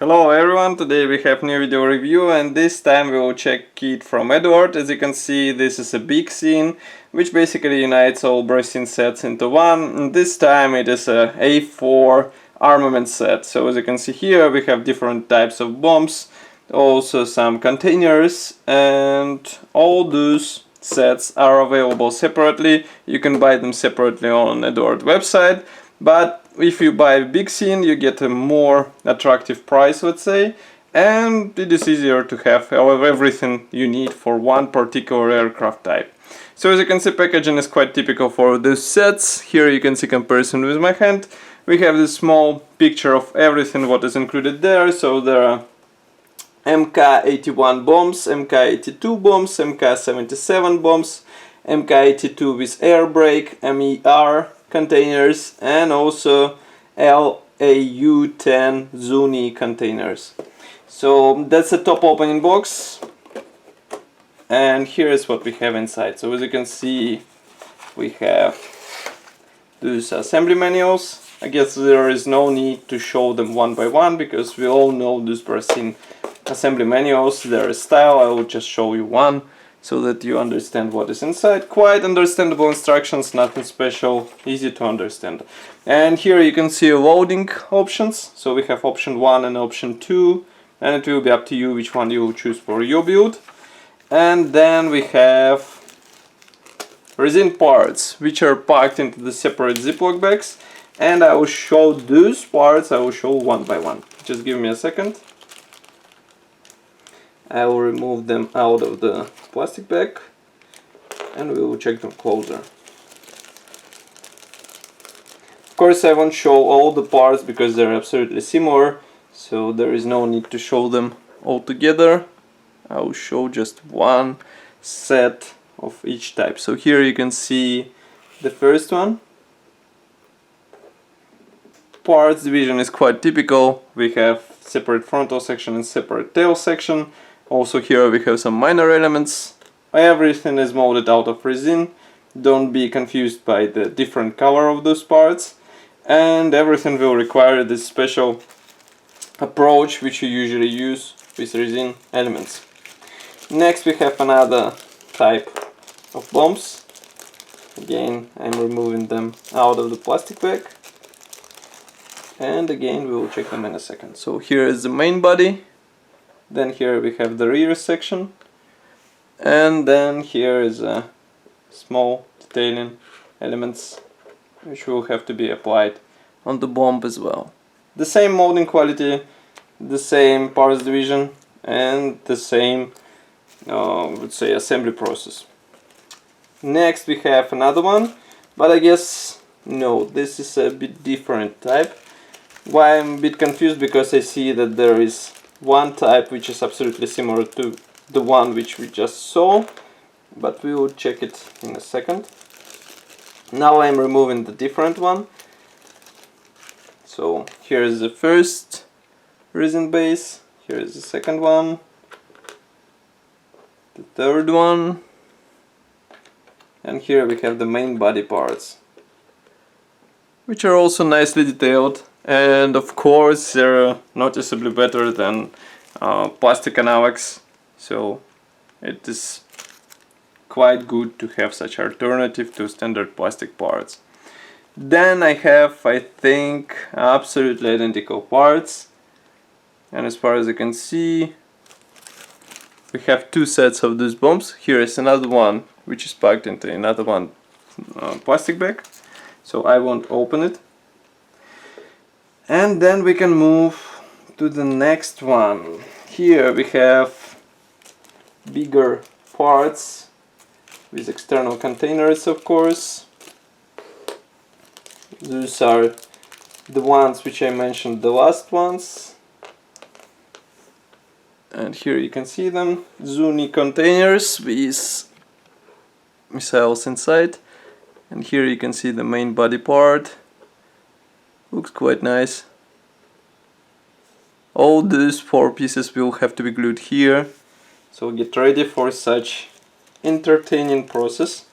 Hello everyone, today we have new video review and this time we will check kit from Eduard. As you can see, this is a big scene which basically unites all bracing sets into one, and this time it is a A4 armament set. So as you can see here we have different types of bombs, also some containers, and all those sets are available separately. You can buy them separately on Eduard website, but if you buy a big scene you get a more attractive price, let's say, and it is easier to have everything you need for one particular aircraft type. So as you can see, packaging is quite typical for these sets. Here you can see comparison with my hand. We have this small picture of everything what is included there. So there are MK81 bombs, MK82 bombs, MK77 bombs, MK82 with air brake, MER containers, and also LAU-10 Zuni containers. So that's the top opening box, and here is what we have inside. So as you can see, we have these assembly manuals. I guess there is no need to show them one by one because we all know these bracing assembly manuals, their style. I will just show you one so that you understand what is inside. Quite understandable instructions, nothing special, easy to understand. And here you can see loading options. So we have option 1 and option 2, and it will be up to you which one you will choose for your build. And then we have resin parts which are packed into the separate Ziploc bags, and I will show those parts, I will show one by one. Just give me a second. I will remove them out of the plastic bag and we will check them closer. Of course I won't show all the parts because they're absolutely similar, so there is no need to show them all together. I will show just one set of each type. So here you can see the first one. Parts division is quite typical. We have separate frontal section and separate tail section. Also here we have some minor elements. Everything is molded out of resin. Don't be confused by the different color of those parts. And everything will require this special approach which you usually use with resin elements. Next we have another type of bombs. Again, I'm removing them out of the plastic bag. And again we will check them in a second. So here is the main body. Then here we have the rear section, and then here is a small detailing elements which will have to be applied on the bomb as well. The same molding quality, the same parts division, and the same let's say assembly process. Next we have another one, but I guess no, this is a bit different type. Why I'm a bit confused, because I see that there is one type which is absolutely similar to the one which we just saw, but we will check it in a second. Now I'm removing the different one. So here is the first resin base, here is the second one, the third one, and here we have the main body parts, which are also nicely detailed. And of course they're noticeably better than plastic analogs, so it is quite good to have such alternative to standard plastic parts. Then I have, I think, absolutely identical parts, and as far as I can see we have two sets of these bombs. Here is another one which is packed into another one plastic bag, so I won't open it. And then we can move to the next one. Here we have bigger parts with external containers, of course. These are the ones which I mentioned, the last ones. And here you can see them, Zuni containers with missiles inside. And here you can see the main body part. Looks quite nice. All these 4 pieces will have to be glued here, so get ready for such entertaining process.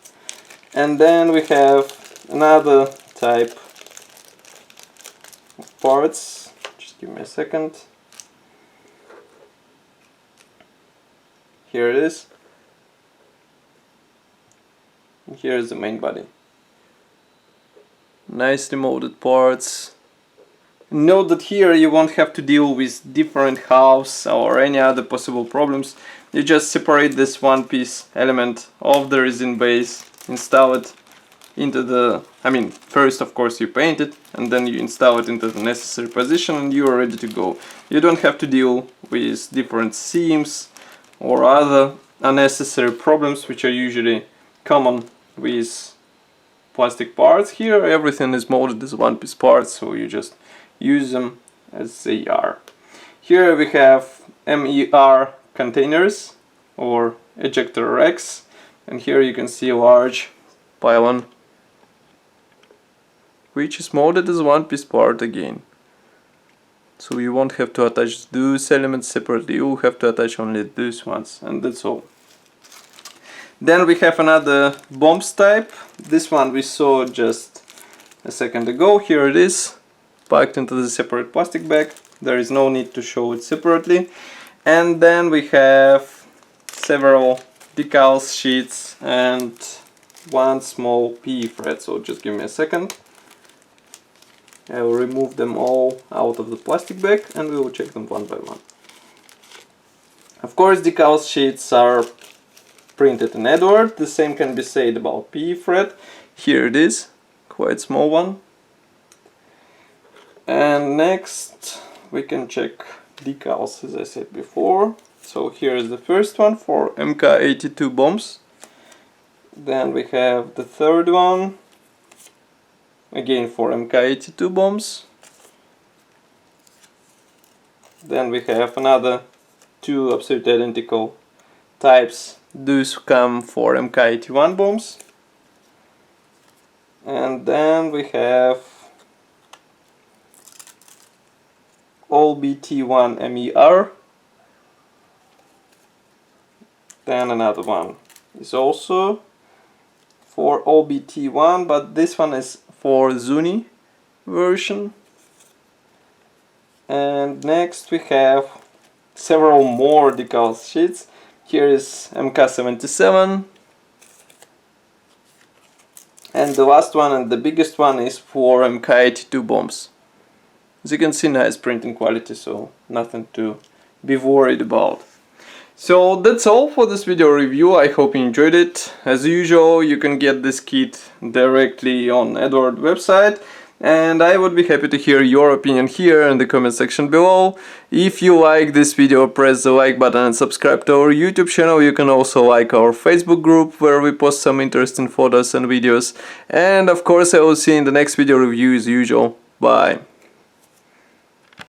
And then we have another type of parts. Just give me a second. Here it is. Here is the main body. Nicely molded parts. Note that here you won't have to deal with different halves or any other possible problems. You just separate this one piece element of the resin base, install it into the, first of course you paint it and then you install it into the necessary position and you are ready to go. You don't have to deal with different seams or other unnecessary problems which are usually common with plastic parts. Here everything is molded as one piece parts, so you just use them as they are. Here we have MER containers or ejector racks, and here you can see a large pylon which is molded as one piece part again. So you won't have to attach those elements separately, you will have to attach only those ones, and that's all. Then we have another bombs type. This one we saw just a second ago. Here it is, packed into the separate plastic bag. There is no need to show it separately. And then we have several decals sheets and one small PE thread. So just give me a second. I will remove them all out of the plastic bag and we will check them one by one. Of course, decal sheets are printed in Eduard. The same can be said about PE thread. Here it is, quite small one. And next we can check decals, as I said before. So here is the first one for MK82 bombs. Then we have the third one, again for MK82 bombs. Then we have another two absolutely identical types. Those come for MK81 bombs. And then we have OBT1 MER. Then another one is also for OBT1, but this one is for Zuni version. And next we have several more decal sheets. Here is MK77, and the last one and the biggest one is for MK82 bombs. As you can see, nice printing quality, so nothing to be worried about. So that's all for this video review. I hope you enjoyed it. As usual, you can get this kit directly on Eduard website. And I would be happy to hear your opinion here in the comment section below. If you like this video, press the like button and subscribe to our YouTube channel. You can also like our Facebook group where we post some interesting photos and videos. And of course I will see you in the next video review as usual. Bye.